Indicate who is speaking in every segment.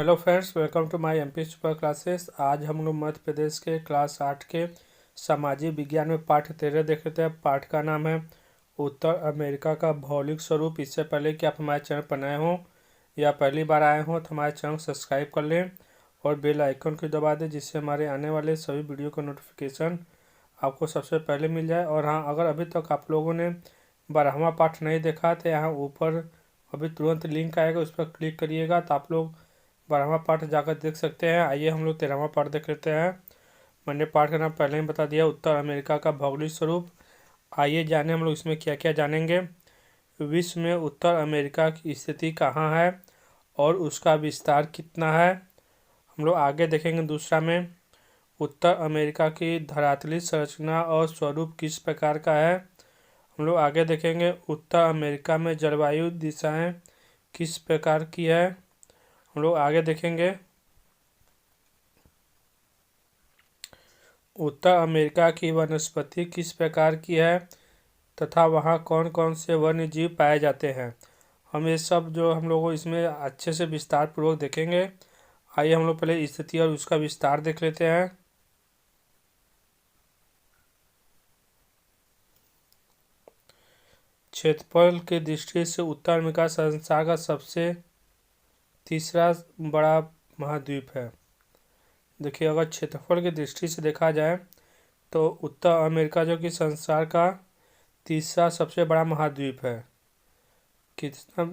Speaker 1: Hello friends, welcome to my MP super classes. आज हम लोग मध्य प्रदेश के क्लास 8 के सामाजिक विज्ञान में पाठ 13 देख रहे थे। पाठ का नाम है उत्तर अमेरिका का भौगोलिक स्वरूप। इससे पहले कि आप हमारे चैनल पर नए हों या पहली बार आए हों तो हमारे चैनल सब्सक्राइब कर लें और बेल आइकन को दबा दें, जिससे हमारे आने वाले सभी वीडियो का नोटिफिकेशन आपको सबसे पहले मिल जाए। और हाँ, अगर अभी तक आप लोगों ने 12वां पाठ नहीं देखा तो यहाँ ऊपर अभी तुरंत लिंक आएगा, उस पर क्लिक करिएगा तो आप लोग 12वां पाठ जाकर देख सकते हैं। आइए हम लोग 13वां पाठ देख लेते हैं। मैंने पाठ का नाम पहले ही बता दिया, उत्तर अमेरिका का भौगोलिक स्वरूप। आइए जाने हम लोग इसमें क्या क्या जानेंगे। विश्व में उत्तर अमेरिका की स्थिति कहाँ है और उसका विस्तार कितना है। हम लोग आगे देखेंगे। दूसरा में उत्तर अमेरिका की धरातलीय संरचना और स्वरूप किस प्रकार का है। हम लोग आगे देखेंगे उत्तर अमेरिका में जलवायु दिशाएं किस प्रकार की है। हम लोग आगे देखेंगे उत्तर अमेरिका की वनस्पति किस प्रकार की है तथा वहाँ कौन कौन से वन्य जीव पाए जाते हैं। हम ये सब जो हम लोग इसमें अच्छे से विस्तार पूर्वक देखेंगे। आइए हम लोग पहले स्थिति और उसका विस्तार देख लेते हैं। क्षेत्रफल की दृष्टि से उत्तर अमेरिका संसार का सबसे तीसरा बड़ा महाद्वीप है। देखिए, अगर क्षेत्रफल की दृष्टि से देखा जाए तो उत्तर अमेरिका जो कि संसार का तीसरा सबसे बड़ा महाद्वीप है। कितना,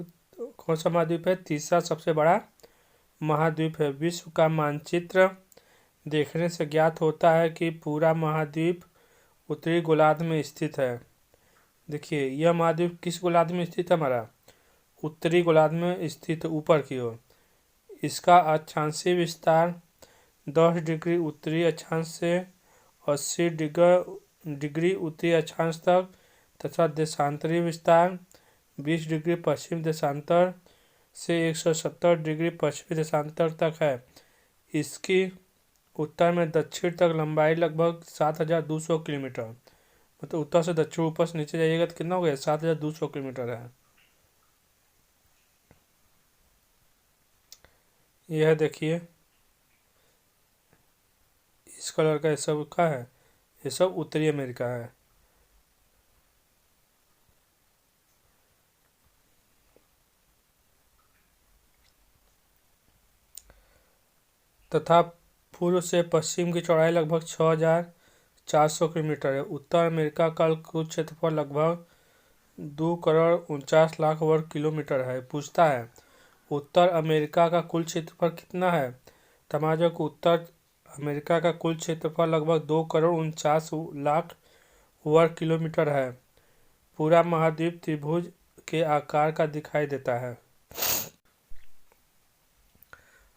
Speaker 1: कौन सा महाद्वीप है? तीसरा सबसे बड़ा महाद्वीप है। विश्व का मानचित्र देखने से ज्ञात होता है कि पूरा महाद्वीप उत्तरी गोलार्ध में स्थित है। देखिए, यह महाद्वीप किस गोलार्ध में स्थित है? हमारा उत्तरी गोलार्ध में स्थित है, ऊपर की ओर। इसका अक्षांशीय विस्तार 10 डिग्री उत्तरी अक्षांश से 80 डिग्री उत्तरी अक्षांश तक तथा देशांतरी विस्तार 20 डिग्री पश्चिम देशांतर से 170 डिग्री पश्चिमी देशांतर तक है। इसकी उत्तर में दक्षिण तक लंबाई लगभग 7200 किलोमीटर, मतलब उत्तर से दक्षिण ऊपर से नीचे जाइएगा तो कितना हो गया? 7200 किलोमीटर है। यह देखिए, इस कलर का ये सब का है, ये सब उत्तरी अमेरिका है। तथा पूर्व से पश्चिम की चौड़ाई लगभग 6400 किलोमीटर है। उत्तर अमेरिका का कुल क्षेत्रफल लगभग 2,49,00,000 वर्ग किलोमीटर है। पूछता है उत्तर अमेरिका का कुल क्षेत्रफल कितना है। तमाजो को उत्तर अमेरिका का कुल क्षेत्रफल लगभग 2,49,00,000 वर्ग किलोमीटर है। पूरा महाद्वीप त्रिभुज के आकार का दिखाई देता है।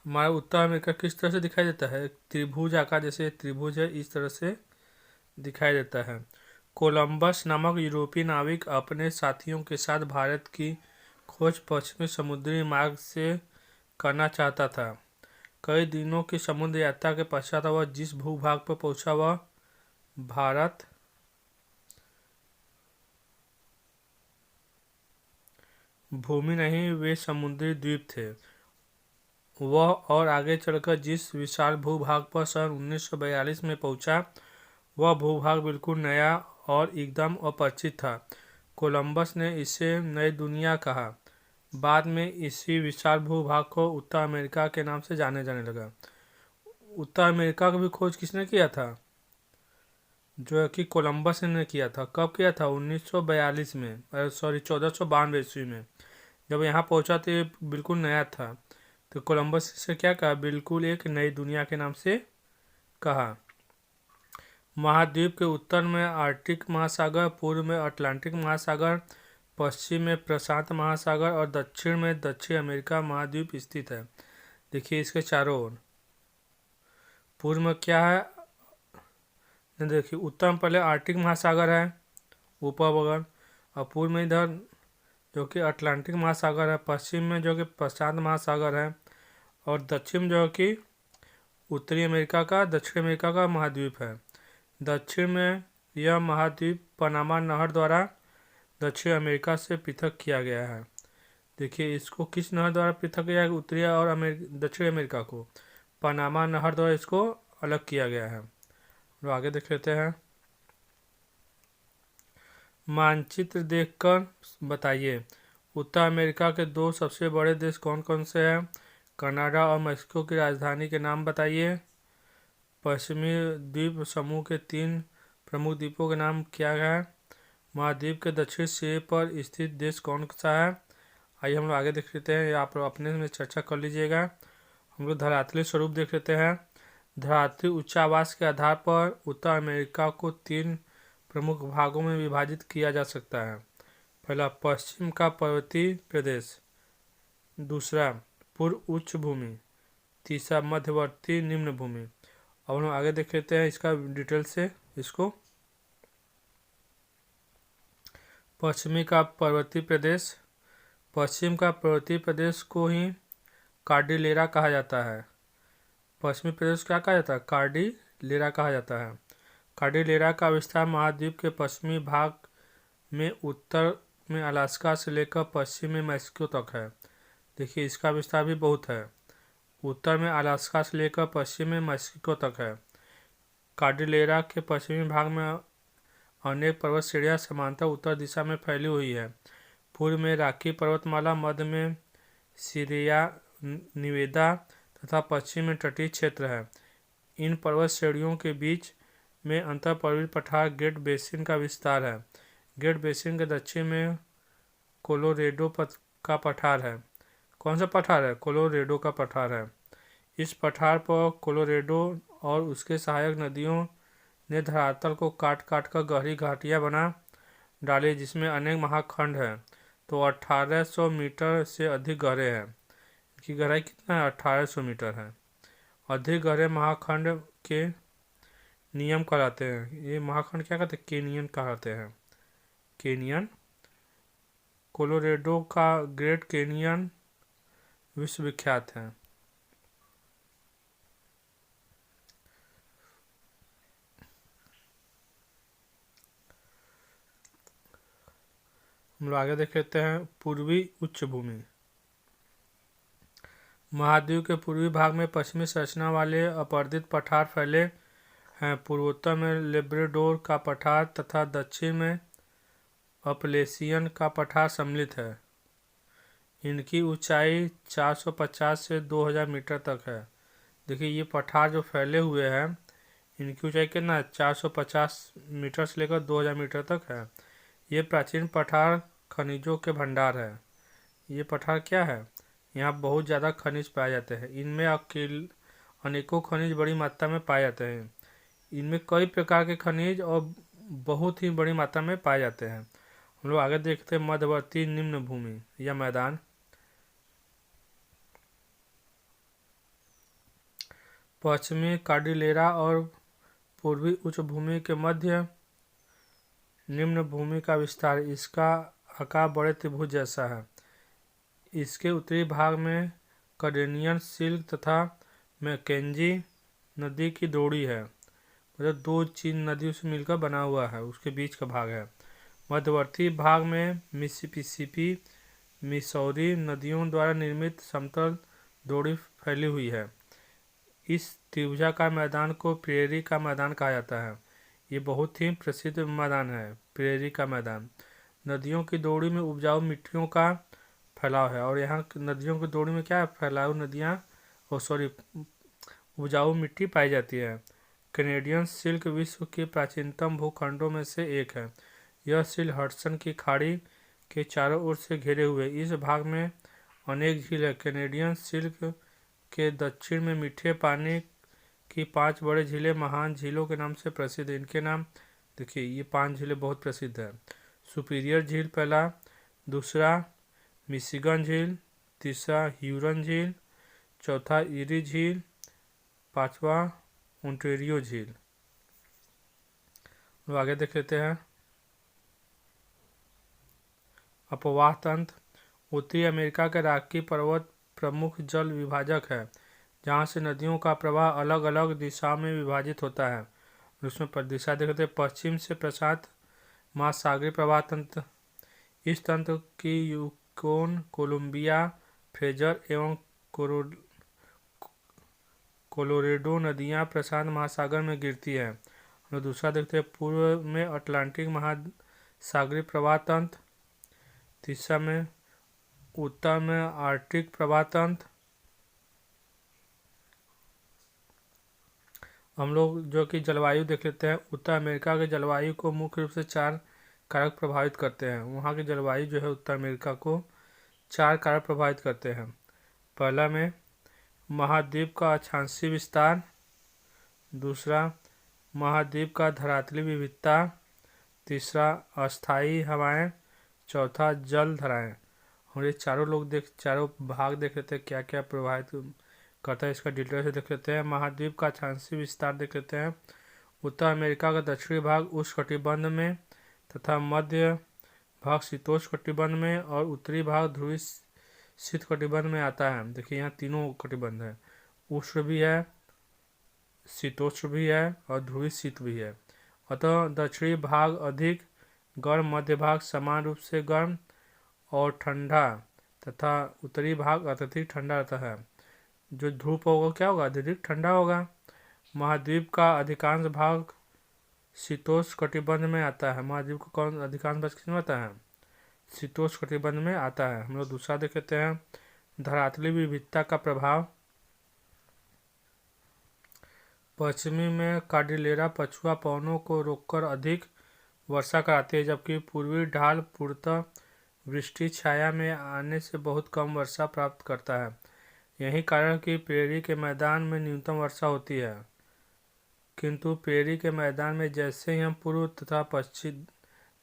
Speaker 1: हमारा उत्तर अमेरिका किस तरह से दिखाई देता है? त्रिभुज आकार, जैसे त्रिभुज है इस तरह से दिखाई देता है। कोलंबस नामक यूरोपीय नाविक अपने साथियों के साथ भारत की खोज पश्चिमी समुद्री मार्ग से करना चाहता था। कई दिनों की समुद्र यात्रा के पश्चात वह जिस भूभाग पर पहुंचा वह भारत भूमि नहीं, वे समुद्री द्वीप थे। वह और आगे चलकर जिस विशाल भूभाग पर सन 1942 में पहुंचा वह भूभाग बिल्कुल नया और एकदम अपरिचित था। कोलंबस ने इसे नई दुनिया कहा। बाद में इसी विशाल भूभाग को उत्तर अमेरिका के नाम से जाने जाने लगा। उत्तर अमेरिका की भी खोज किसने किया था? जो है कि कोलंबस ने किया था। कब किया था? 1942 में, 1492 ईस्वी में जब यहाँ पहुंचा तो ये बिल्कुल नया था। तो कोलंबस से क्या कहा? बिल्कुल एक नई दुनिया के नाम से कहा। महाद्वीप के उत्तर में आर्कटिक महासागर, पूर्व में अटलांटिक महासागर, पश्चिम में प्रशांत महासागर और दक्षिण में दक्षिण अमेरिका महाद्वीप स्थित है। देखिए इसके चारों ओर। पूर्व में क्या है? देखिए, उत्तर में पहले आर्कटिक महासागर है ऊपर बगल, और पूर्व में इधर जो कि अटलांटिक महासागर है, पश्चिम में जो कि प्रशांत महासागर है, और दक्षिण जो कि उत्तरी अमेरिका का दक्षिण अमेरिका का महाद्वीप है। दक्षिण में यह महाद्वीप पनामा नहर द्वारा दक्षिण अमेरिका से पृथक किया गया है। देखिए इसको किस नहर द्वारा पृथक किया गया? उत्तरी और दक्षिण अमेरिका को पनामा नहर द्वारा इसको अलग किया गया है। तो आगे देख लेते हैं। मानचित्र देखकर बताइए उत्तर अमेरिका के दो सबसे बड़े देश कौन कौन से हैं? कनाडा और मेक्सिको की राजधानी के नाम बताइए। पश्चिमी द्वीप समूह के 3 प्रमुख द्वीपों के नाम क्या है? महाद्वीप के दक्षिण सिरे पर स्थित देश कौन सा है? आइए हम लोग आगे देख लेते हैं, आप अपने में चर्चा कर लीजिएगा। हम लोग धरातलीय स्वरूप देख लेते हैं। धरातलीय उच्चावास के आधार पर उत्तर अमेरिका को 3 प्रमुख भागों में विभाजित किया जा सकता है। पहला पश्चिम का पर्वतीय प्रदेश, दूसरा पूर्व उच्च भूमि, तीसरा मध्यवर्ती निम्न भूमि। अब हम आगे देख लेते हैं इसका डिटेल से। इसको पश्चिमी का पर्वतीय प्रदेश, पश्चिम का पर्वतीय प्रदेश को ही कार्डिलेरा कहा जाता है। पश्चिमी प्रदेश क्या कहा जाता है? कार्डिलेरा कहा जाता है। कार्डिलेरा का विस्तार महाद्वीप के पश्चिमी भाग में उत्तर में अलास्का से लेकर पश्चिम में मैक्सिको तक है। देखिए इसका विस्तार भी बहुत है। उत्तर में अलास्का से लेकर पश्चिम में मैक्सिको तक है। कार्डिलेरा के पश्चिमी भाग में अनेक पर्वत श्रेणियां समांतर उत्तर दिशा में फैली हुई है। पूर्व में रॉकी पर्वतमाला, मध्य में सीरिया निवेदा तथा पश्चिम में तटीय क्षेत्र है। इन पर्वत श्रेणियों के बीच में अंतरपर्वतीय पठार ग्रेट बेसिन का विस्तार है। ग्रेट बेसिन के दक्षिण में कोलोरेडो का पठार है। कौन सा पठार है? कोलोरेडो का पठार है। इस पठार पर कोलोरेडो और उसके सहायक नदियों ने धरातल को काट काट कर गहरी घाटियां बना डाली, जिसमें अनेक महाखंड हैं। तो 1800 मीटर से अधिक गहरे हैं। इनकी गहराई कितना है? 1800 मीटर है। अधिक गहरे महाखंड के नियम कहलाते हैं। ये महाखंड क्या कहते हैं? केनियन कहलाते हैं। केनियन। कोलोरेडो का ग्रेट केनियन विश्वविख्यात है। हम लोग आगे देख लेते हैं। पूर्वी उच्च भूमि। महाद्वीप के पूर्वी भाग में पश्चिमी संरचना वाले अपर्दित पठार फैले हैं। पूर्वोत्तर में लेब्राडोर का पठार तथा दक्षिण में अपलेशियन का पठार सम्मिलित है। इनकी ऊंचाई 450 से 2000 मीटर तक है। देखिए ये पठार जो फैले हुए हैं, इनकी ऊंचाई कितना है? 450 मीटर से लेकर 2000 मीटर तक है। ये प्राचीन पठार खनिजों के भंडार है। ये पठार क्या है? यहाँ बहुत ज़्यादा खनिज पाए जाते हैं। इनमें अनेकों खनिज बड़ी मात्रा में पाए जाते हैं। इनमें कई प्रकार के खनिज और बहुत ही बड़ी मात्रा में पाए जाते हैं। हम लोग आगे देखते हैं मध्यवर्ती निम्न भूमि या मैदान। पश्चिमी कार्डिलेरा और पूर्वी उच्च भूमि के मध्य निम्न भूमि का विस्तार। इसका आकार बड़े त्रिभुज जैसा है। इसके उत्तरी भाग में कैनेडियन सिल्क तथा मैकेंजी नदी की जोड़ी है। मतलब 2 चीन नदियों से मिलकर बना हुआ है, उसके बीच का भाग है। मध्यवर्ती भाग में मिसिसिपी मिसौरी नदियों द्वारा निर्मित समतल जोड़ी फैली हुई है। इस त्रिभुजाकार मैदान को प्रेरी का मैदान कहा जाता है। ये बहुत ही प्रसिद्ध मैदान है, प्रेरी का मैदान। नदियों की जोड़ी में उपजाऊ मिट्टियों का फैलाव है। और यहाँ नदियों की जोड़ी में क्या है? फैलाव नदियाँ उपजाऊ मिट्टी पाई जाती है। कैनेडियन सिल्क विश्व के प्राचीनतम भूखंडों में से एक है। यह सिल्क हडसन की खाड़ी के चारों ओर से घिरे हुए इस भाग में अनेक झील है। कैनेडियन सिल्क के दक्षिण में मीठे पानी की 5 बड़े झीलें महान झीलों के नाम से प्रसिद्ध है। इनके नाम देखिए, ये 5 झीलें बहुत प्रसिद्ध है। सुपीरियर झील पहला, दूसरा मिशिगन झील, तीसरा ह्यूरन झील, चौथा ईरी झील, 5वां ओंटारियो झील। तो आगे देख लेते हैं। अपवाह तंत्र। उत्तरी अमेरिका के रॉकी पर्वत प्रमुख जल विभाजक है, जहाँ से नदियों का प्रवाह अलग अलग दिशाओं में विभाजित होता है। उसमें दिशा देखते हैं। पश्चिम से प्रशांत महासागरीय प्रवाह तंत्र। इस तंत्र की यूकोन, कोलंबिया, फ्रेजर एवं कोलोरेडो नदियां प्रशांत महासागर में गिरती हैं। और दूसरा देखते हैं, पूर्व में अटलांटिक महासागरीय प्रवाह तंत्र, तीसरा में उत्तर में आर्कटिक प्रवाह तंत्र। हम लोग जो कि जलवायु देख लेते हैं। उत्तर अमेरिका के जलवायु को मुख्य रूप से 4 कारक प्रभावित करते हैं। वहाँ की जलवायु जो है उत्तर अमेरिका को 4 कारक प्रभावित करते हैं। पहला में महाद्वीप का अक्षांशीय विस्तार, दूसरा महाद्वीप का धरातली विविधता, तीसरा अस्थायी हवाएं, चौथा जल धाराएं। और ये चारों भाग देख लेते हैं क्या क्या प्रभावित करता है, इसका डिटेल से देख लेते हैं। महाद्वीप का अक्षांशीय विस्तार देख लेते हैं। उत्तर अमेरिका का दक्षिणी भाग उष्णकटिबंध में तथा मध्य भाग शीतोष्ण में और उत्तरी भाग ध्रुवीय शीतकटिबंध में आता है। देखिए यहाँ तीनों कटिबंध है, उष्ण भी है, शीतोष्ण भी है और ध्रुवीय शीत भी है। अतः दक्षिणी भाग अधिक गर्म, मध्य भाग समान रूप से गर्म और ठंडा तथा उत्तरी भाग अत्यधिक ठंडा रहता है। जो ध्रुव होगा क्या होगा, अत्यधिक ठंडा होगा। महाद्वीप का अधिकांश भाग शीतोष्ण कटिबंध में आता है। महाद्वीप का कौन अधिकांश भाग किसमें आता है, शीतोष्ण कटिबंध में आता है। हम लोग दूसरा देख लेते हैं, धरातली विविधता का प्रभाव। पश्चिमी में कार्डिलेरा पछुआ पवनों को रोककर अधिक वर्षा कराती है, जबकि पूर्वी ढाल पूर्णतः वृष्टि छाया में आने से बहुत कम वर्षा प्राप्त करता है। यही कारण कि प्रेरी के मैदान में न्यूनतम वर्षा होती है, किंतु प्रेरी के मैदान में जैसे ही हम पूर्व तथा पश्चिम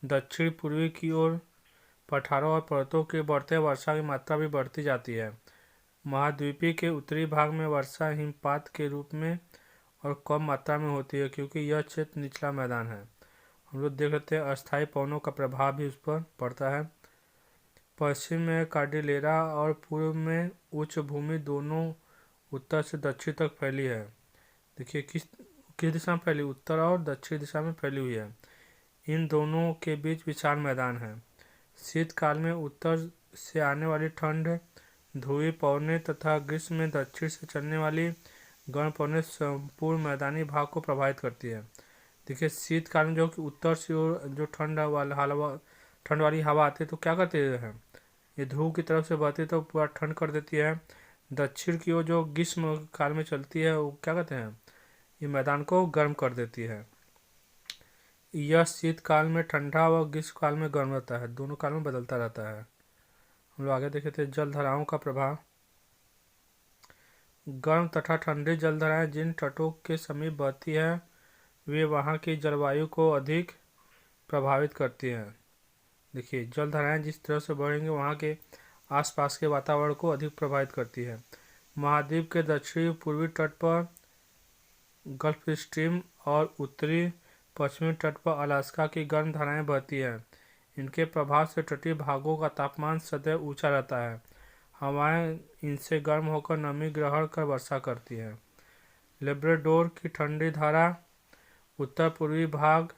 Speaker 1: दक्षिण पूर्वी की ओर पठारों और पर्वतों की बढ़ते वर्षा की मात्रा भी बढ़ती जाती है। महाद्वीपीय के उत्तरी भाग में वर्षा हिमपात के रूप में और कम मात्रा में होती है, क्योंकि यह क्षेत्र निचला मैदान है। हम लोग देख लेते हैं अस्थायी पवनों का प्रभाव भी उस पर पड़ता है। पश्चिम में कार्डिलेरा और पूर्व में उच्च भूमि दोनों उत्तर से दक्षिण तक फैली है। देखिए किस दिशा में फैली, उत्तर और दक्षिण दिशा में फैली हुई है। इन दोनों के बीच विशाल मैदान है। शीतकाल में उत्तर से आने वाली ठंड ध्रुवीय पवनें तथा ग्रीष्म में दक्षिण से चलने वाली गर्म पवनें संपूर्ण मैदानी भाग को प्रभावित करती है। देखिए शीतकाल में जो कि उत्तर से जो ठंड वाली हवा आती है तो क्या करती है, ये ध्रुव की तरफ से बहती है तो पूरा ठंड कर देती है। दक्षिण की ओर जो ग्रीष्म काल में चलती है वो क्या कहते हैं, ये मैदान को गर्म कर देती है। यह शीतकाल में ठंडा व ग्रीष्म काल में गर्म रहता है, दोनों काल में बदलता रहता है। हम लोग आगे देखे थे जल धाराओं का प्रभाव। गर्म तथा ठंडी जलधाराएं जिन तटों के समीप बहती हैं वे वहां की जलवायु को अधिक प्रभावित करती हैं। देखिए जलधाराएं जिस तरह से बढ़ेंगे वहां के आसपास के वातावरण को अधिक प्रभावित करती है। महाद्वीप के दक्षिणी पूर्वी तट पर गल्फ स्ट्रीम और उत्तरी पश्चिमी तट पर अलास्का की गर्म धाराएं बहती हैं। इनके प्रभाव से तटीय भागों का तापमान सदैव ऊंचा रहता है। हवाएं इनसे गर्म होकर नमी ग्रहण कर वर्षा करती हैं। लेब्राडोर की ठंडी धारा उत्तर पूर्वी भाग,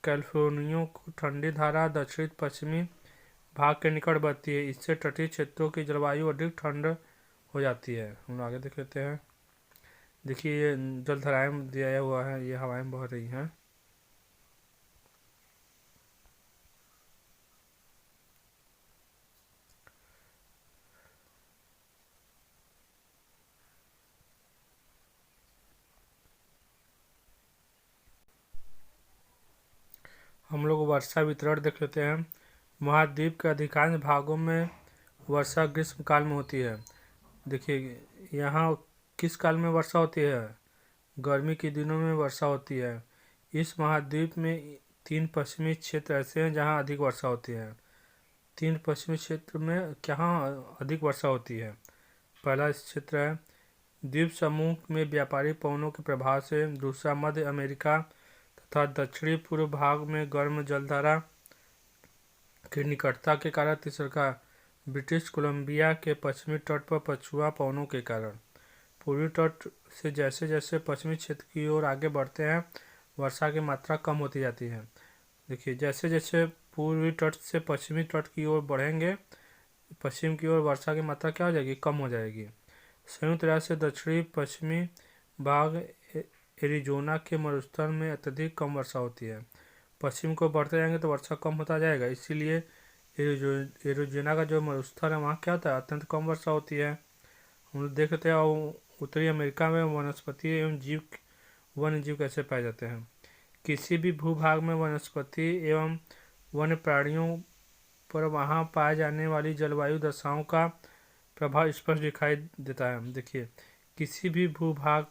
Speaker 1: कैलिफोर्निया की ठंडी धारा दक्षिण पश्चिमी भाग के निकट बहती है। इससे तटीय क्षेत्रों की जलवायु अधिक ठंड हो जाती है। हम आगे देख लेते हैं। देखिए ये जलधाराएं दिया हुआ है, ये हवाएं बह रही हैं। हम लोग वर्षा वितरण देख लेते हैं। महाद्वीप के अधिकांश भागों में वर्षा ग्रीष्म काल में होती है। देखिए यहाँ किस काल में वर्षा होती है, गर्मी के दिनों में वर्षा होती है। इस महाद्वीप में 3 पश्चिमी क्षेत्र ऐसे हैं जहाँ अधिक वर्षा होती है। 3 पश्चिमी क्षेत्र में कहाँ अधिक वर्षा होती है। पहला क्षेत्र है द्वीप समूह में व्यापारिक पवनों के प्रभाव से, दूसरा मध्य अमेरिका तथा दक्षिणी पूर्व भाग में गर्म जलधारा की निकटता के कारण, तीसरा ब्रिटिश कोलंबिया के पश्चिमी तट पर पछुआ पवनों के कारण। पूर्वी तट से जैसे जैसे पश्चिमी क्षेत्र की ओर आगे बढ़ते हैं वर्षा की मात्रा कम होती जाती है। देखिए जैसे जैसे पूर्वी तट से पश्चिमी तट की ओर बढ़ेंगे, पश्चिम की ओर वर्षा की मात्रा क्या हो जाएगी, कम हो जाएगी। संयुक्त राज्य से दक्षिणी पश्चिमी भाग एरिजोना के मरुस्थल में अत्यधिक कम वर्षा होती है। पश्चिम को बढ़ते जाएंगे तो वर्षा कम होता जाएगा, इसीलिए एरिजोना का जो मरुस्थल है वहाँ क्या होता है, अत्यंत कम वर्षा होती है। हम लोग देख सकते हैं उत्तरी अमेरिका में वनस्पति एवं वन्य जीव कैसे पाए जाते हैं। किसी भी भूभाग में वनस्पति एवं वन्य प्राणियों पर वहाँ पाए जाने वाली जलवायु दशाओं का प्रभाव स्पष्ट दिखाई देता है। देखिए, किसी भी भूभाग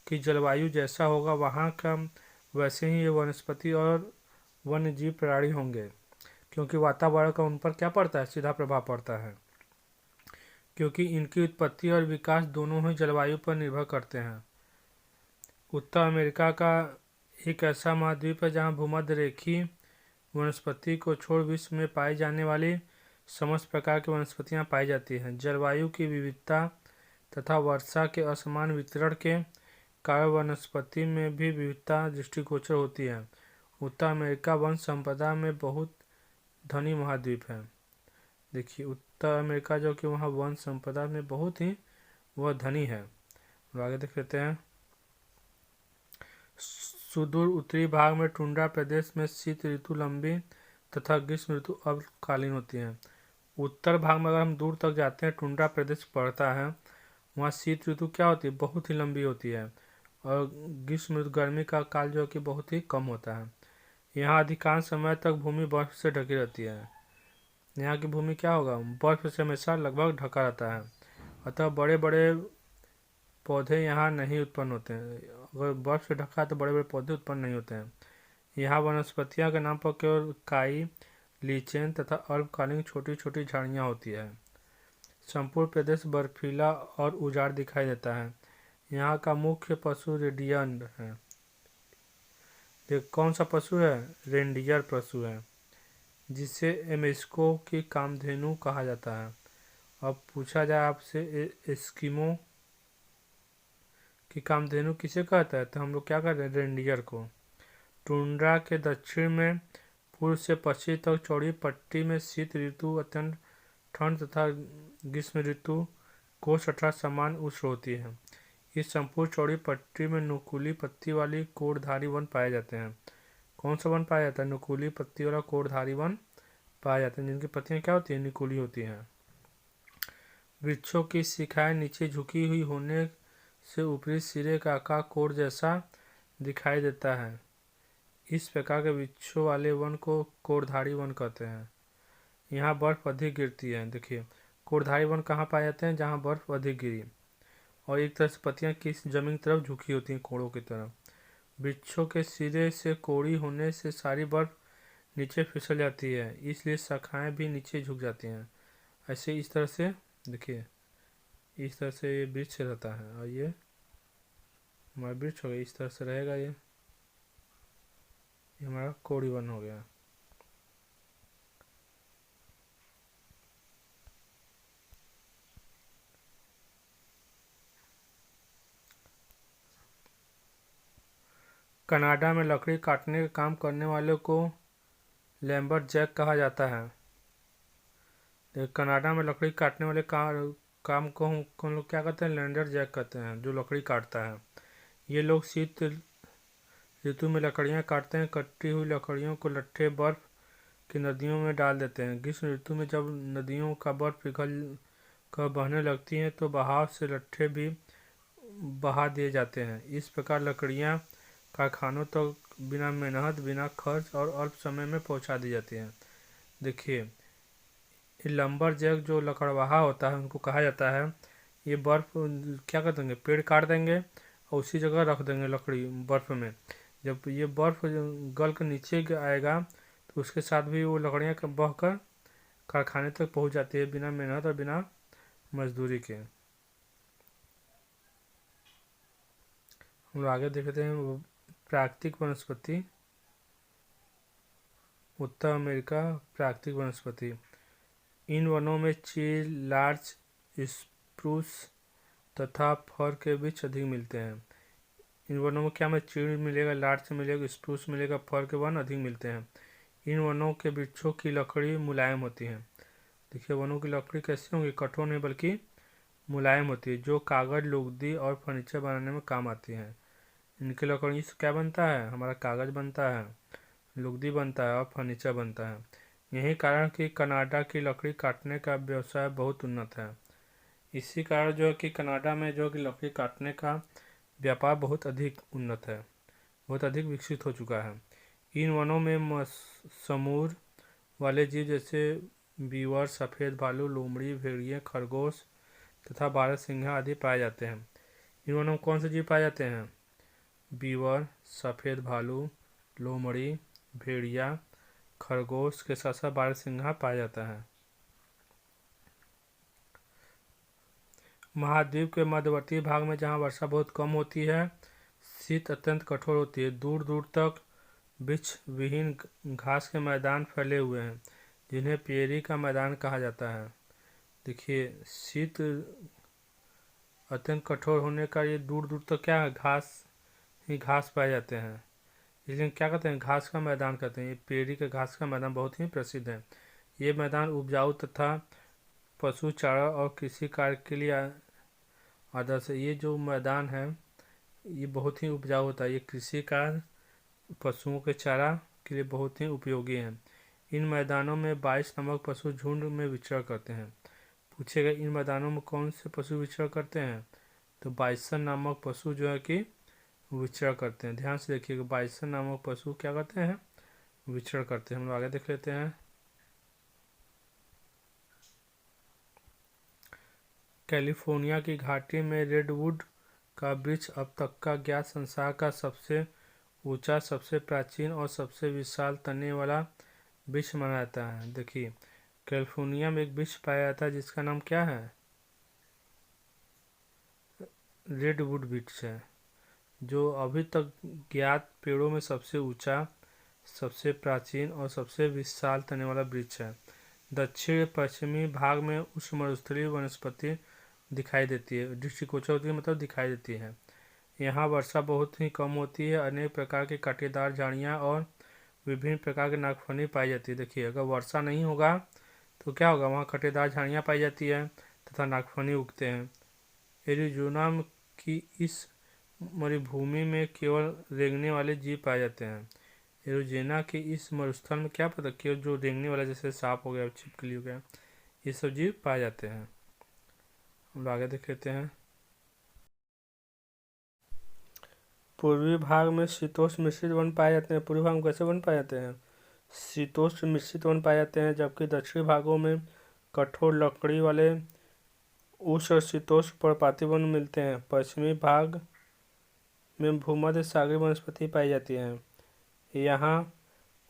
Speaker 1: की जलवायु जैसा होगा वहाँ का वैसे ही ये वनस्पति और वन्य जीव प्राणी होंगे, क्योंकि वातावरण का उन पर क्या पड़ता है, सीधा प्रभाव पड़ता है, क्योंकि इनकी उत्पत्ति और विकास दोनों ही जलवायु पर निर्भर करते हैं। उत्तर अमेरिका का एक ऐसा महाद्वीप है जहाँ भूमध्य रेखीय वनस्पति को छोड़ विश्व में पाई जाने वाली समस्त प्रकार की वनस्पतियाँ पाई जाती हैं। जलवायु की विविधता तथा वर्षा के असमान वितरण के कारण वनस्पति में भी विविधता दृष्टिगोचर होती है। उत्तर अमेरिका वन संपदा में बहुत धनी महाद्वीप है। देखिए, उत्तर अमेरिका जो कि वहाँ वन संपदा में बहुत ही वह धनी है। आगे देख लेते हैं। सुदूर उत्तरी भाग में टुंड्रा प्रदेश में शीत ऋतु लंबी तथा ग्रीष्म ऋतु अल्पकालीन होती है। उत्तर भाग में अगर हम दूर तक जाते हैं, टुंड्रा प्रदेश पड़ता है, वहाँ शीत ऋतु क्या होती है, बहुत ही लंबी होती है, और ग्रीष्म ऋतु गर्मी का काल जो कि बहुत ही कम होता है। यहाँ अधिकांश समय तक भूमि बर्फ से ढकी रहती है। यहाँ की भूमि क्या होगा, बर्फ से हमेशा लगभग ढका रहता है, अतः बड़े बड़े पौधे यहाँ नहीं उत्पन्न होते हैं। अगर बर्फ से ढका है तो बड़े बड़े पौधे उत्पन्न नहीं होते हैं। यहाँ वनस्पतियाँ के नाम पर केवल काई, लीचेन तथा अल्पकालीन छोटी छोटी झाड़ियाँ होती है। संपूर्ण प्रदेश बर्फीला और उजाड़ दिखाई देता है। यहाँ का मुख्य पशु रेडियन है। ये कौन सा पशु है, रेंडियर पशु है, जिसे एमेस्को की कामधेनु कहा जाता है। अब पूछा जाए आपसे, एस्किमो की कामधेनु किसे कहता है, तो हम लोग क्या कर रहे हैं, रेंडियर को। टुंड्रा के दक्षिण में पूर्व से पश्चिम तक चौड़ी पट्टी में शीत ऋतु अत्यंत ठंड तथा ग्रीष्म ऋतु कोष अर्थात समान उष्ण होती है। इस संपूर्ण चौड़ी पट्टी में नुकीली पत्ती वाली कोढ़धारी वन पाए जाते हैं। कौन सा वन पाया जाता है, नुकीली पत्ती वाला कोढ़धारी वन पाया जाता है, जिनकी पत्तियां क्या होती हैं, नुकीली होती हैं। वृक्षों की शाखाएं नीचे झुकी हुई होने से ऊपरी सिरे का आकार कोढ़ जैसा दिखाई देता है। इस प्रकार के वृक्षों वाले वन को कोढ़धारी वन कहते हैं। यहाँ बर्फ अधिक गिरती है। देखिए, कोढ़धारी वन कहाँ पाए जाते हैं, जहाँ बर्फ अधिक गिरी और एक तरह से पत्तियाँ किस जमीन की तरफ झुकी होती हैं, कोड़ों की तरफ। वृक्षों के सिरे से कोड़ी होने से सारी बर्फ नीचे फिसल जाती है, इसलिए शाखाएं भी नीचे झुक जाती हैं। ऐसे इस तरह से देखिए, इस तरह से ये वृक्ष रहता है, और ये हमारा वृक्ष हो गया, इस तरह से रहेगा। ये हमारा कोड़ी वन हो गया। कनाडा में लकड़ी काटने का काम करने वाले को लैम्बर्ट जैक कहा जाता है। कनाडा में लकड़ी काटने वाले काम को हम लोग क्या कहते हैं, लैम्बर्ट जैक कहते हैं, जो लकड़ी काटता है। ये लोग शीत ऋतु में लकड़ियाँ काटते हैं। कटी हुई लकड़ियों को लट्ठे बर्फ की नदियों में डाल देते हैं। ग्रीष्म ऋतु में जब नदियों का बर्फ पिघल कर बहने लगती है तो बहाव से लट्ठे भी बहा दिए जाते हैं। इस प्रकार लकड़ियाँ कारखानों तक तो बिना मेहनत, बिना खर्च और अल्प समय में पहुंचा दी जाती हैं। देखिए, ये लंबर जैक जो लकड़वाहा होता है उनको कहा जाता है। ये बर्फ क्या कर देंगे, पेड़ काट देंगे और उसी जगह रख देंगे लकड़ी बर्फ में। जब ये बर्फ गल कर नीचे आएगा तो उसके साथ भी वो लकड़ियाँ बह कर कारखाने तक पहुंच जाती है, बिना मेहनत और बिना मजदूरी के। हम लोग आगे देखते हैं प्राकृतिक वनस्पति। उत्तर अमेरिका प्राकृतिक वनस्पति। इन वनों में चीड़, लार्च, स्प्रूस तथा फर के वृक्ष अधिक मिलते हैं। इन वनों में क्या में चीड़ मिलेगा, लार्च मिलेगा, स्प्रूस मिलेगा, फर के वन अधिक मिलते हैं। इन वनों के वृक्षों की लकड़ी मुलायम होती है। देखिए वनों की लकड़ी कैसी होंगी, कठोर नहीं बल्कि मुलायम होती है, जो कागज, लुगदी और फर्नीचर बनाने में काम आती है। इनकी लकड़ी से क्या बनता है, हमारा कागज बनता है, लुगदी बनता है और फर्नीचर बनता है। यही कारण कि कनाडा की लकड़ी काटने का व्यवसाय बहुत उन्नत है। इसी कारण जो है कि कनाडा में जो है कि लकड़ी काटने का व्यापार बहुत अधिक उन्नत है, बहुत अधिक विकसित हो चुका है। इन वनों में समूर वाले जीव जैसे बीवर, सफ़ेद भालू, लोमड़ी, भेड़िए, खरगोश तथा बारहसिंघा आदि पाए जाते हैं। इन वनों में कौन से जीव पाए जाते हैं, बीवर, सफ़ेद भालू, लोमड़ी, भेड़िया, खरगोश के साथ साथ बारहसिंघा पाया जाता है। महाद्वीप के मध्यवर्ती भाग में जहाँ वर्षा बहुत कम होती है, शीत अत्यंत कठोर होती है। दूर दूर तक वृक्ष विहीन घास के मैदान फैले हुए हैं, जिन्हें पेरी का मैदान कहा जाता है। देखिए शीत अत्यंत कठोर होने का ये दूर दूर तक क्या है, घास ही घास पाए जाते हैं, इसलिए क्या कहते हैं, घास का मैदान कहते हैं। ये पेरी के घास का मैदान बहुत ही प्रसिद्ध है। ये मैदान उपजाऊ तथा पशु चारा और कृषि कार्य के लिए आदर्श है। ये जो मैदान है ये बहुत ही उपजाऊ होता है, ये कृषि कार्य, पशुओं के चारा के लिए बहुत ही उपयोगी है। इन मैदानों में 22 नामक पशु झुंड में विचरण करते हैं। पूछेगा इन मैदानों में कौन से पशु विचरण करते हैं, तो बाइसन नामक पशु जो है कि विचरण करते हैं। ध्यान से देखिएगा, बाइसन नामक पशु क्या करते हैं, विचरण करते हैं। हम लोग आगे देख लेते हैं। कैलिफोर्निया की घाटी में रेडवुड का वृक्ष अब तक का ज्ञात संसार का सबसे ऊंचा, सबसे प्राचीन और सबसे विशाल तने वाला वृक्ष माना जाता है। देखिए कैलिफोर्निया में एक वृक्ष पाया जाता है जिसका नाम क्या है, रेडवुड वृक्ष है, जो अभी तक ज्ञात पेड़ों में सबसे ऊंचा, सबसे प्राचीन और सबसे विशाल तने वाला वृक्ष है। दक्षिण पश्चिमी भाग में उष्ण मरुस्थलीय वनस्पति दिखाई देती है। दृष्टिगोचर होती है मतलब दिखाई देती है। यहाँ वर्षा बहुत ही कम होती है। अनेक प्रकार की कांटेदार झाड़ियाँ और विभिन्न प्रकार के नागफनी पाई जाती है। देखिए अगर वर्षा नहीं होगा तो क्या होगा, वहाँ कांटेदार झाड़ियाँ पाई जाती है तथा नागफनी उगते हैं। एरिज़ोना की इस मरुभूमि में केवल रेंगने वाले जीव पाए जाते हैं। एरिज़ोना के इस मरुस्थल में क्या पता, केवल जो रेंगने वाला जैसे सांप हो गया, छिपकली हो गया, ये सब जीव पाए जाते हैं। हम आगे देख लेते हैं। पूर्वी भाग में शीतोष्ण मिश्रित वन पाए जाते हैं। पूर्वी भाग में कैसे वन पाए जाते हैं, शीतोष्ण मिश्रित वन पाए जाते हैं, जबकि दक्षिणी भागों में कठोर लकड़ी वाले उष्ण और शीतोष्ण पर्णपाती वन मिलते हैं। पश्चिमी भाग में भूमध्य सागरीय वनस्पति पाई जाती है। यहाँ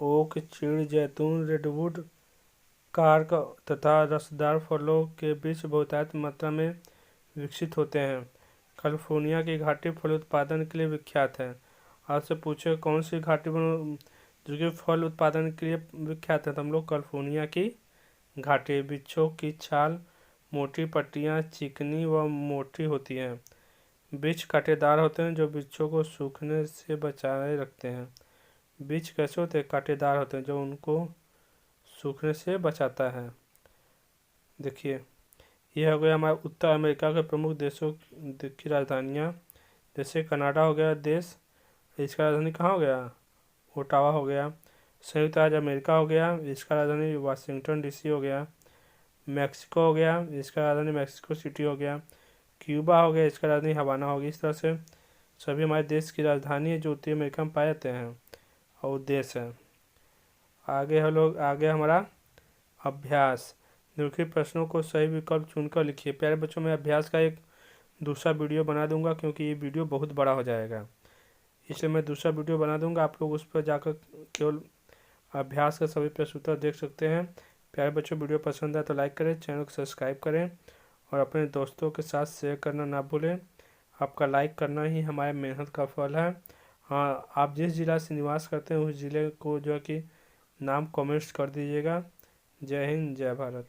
Speaker 1: ओक, चीड़, जैतून, रेडवुड, कार्क तथा रसदार फलों के वृक्ष बहुतायत मात्रा में विकसित होते हैं। कैलिफोर्निया की घाटी फल उत्पादन के लिए विख्यात है। आपसे पूछे कौन सी घाटी जो कि फल उत्पादन के लिए विख्यात है, तो हम लोग कैलिफोर्निया की घाटी। वृक्षों की छाल मोटी पट्टियाँ चिकनी व मोटी होती हैं। वृक्ष कांटेदार होते हैं जो वृक्षों को सूखने से बचाए रखते हैं। वृक्ष कैसे होते हैं, कांटेदार होते हैं जो उनको सूखने से बचाता है। देखिए यह हो गया हमारे उत्तर अमेरिका के प्रमुख देशों की राजधानियाँ। जैसे कनाडा हो गया देश, इसका राजधानी कहाँ हो गया, ओटावा हो गया। संयुक्त राज्य अमेरिका हो गया, इसका राजधानी वाशिंगटन डीसी हो गया। मैक्सिको हो गया, इसका राजधानी मैक्सिको सिटी हो गया। क्यूबा हो गया, इसका राजधानी हवाना होगी। इस तरह से सभी हमारे देश की राजधानी है जो उत्तरी अमेरिका में पाए जाते हैं और देश है। आगे हम लोग हमारा अभ्यास। निम्नलिखित प्रश्नों को सही विकल्प चुनकर लिखिए। प्यारे बच्चों, मैं अभ्यास का एक दूसरा वीडियो बना दूंगा क्योंकि ये वीडियो बहुत बड़ा हो जाएगा, इसलिए मैं दूसरा वीडियो बना दूंगा। आप लोग उस पर जाकर केवल अभ्यास का सभी प्रश्न उत्तर देख सकते हैं। प्यारे बच्चों, वीडियो पसंद आए तो लाइक करें, चैनल को सब्सक्राइब करें और अपने दोस्तों के साथ शेयर करना ना भूलें। आपका लाइक करना ही हमारे मेहनत का फल है। हाँ, आप जिस ज़िला से निवास करते हैं उस ज़िले को जो है कि नाम कमेंट्स कर दीजिएगा। जय हिंद, जय भारत।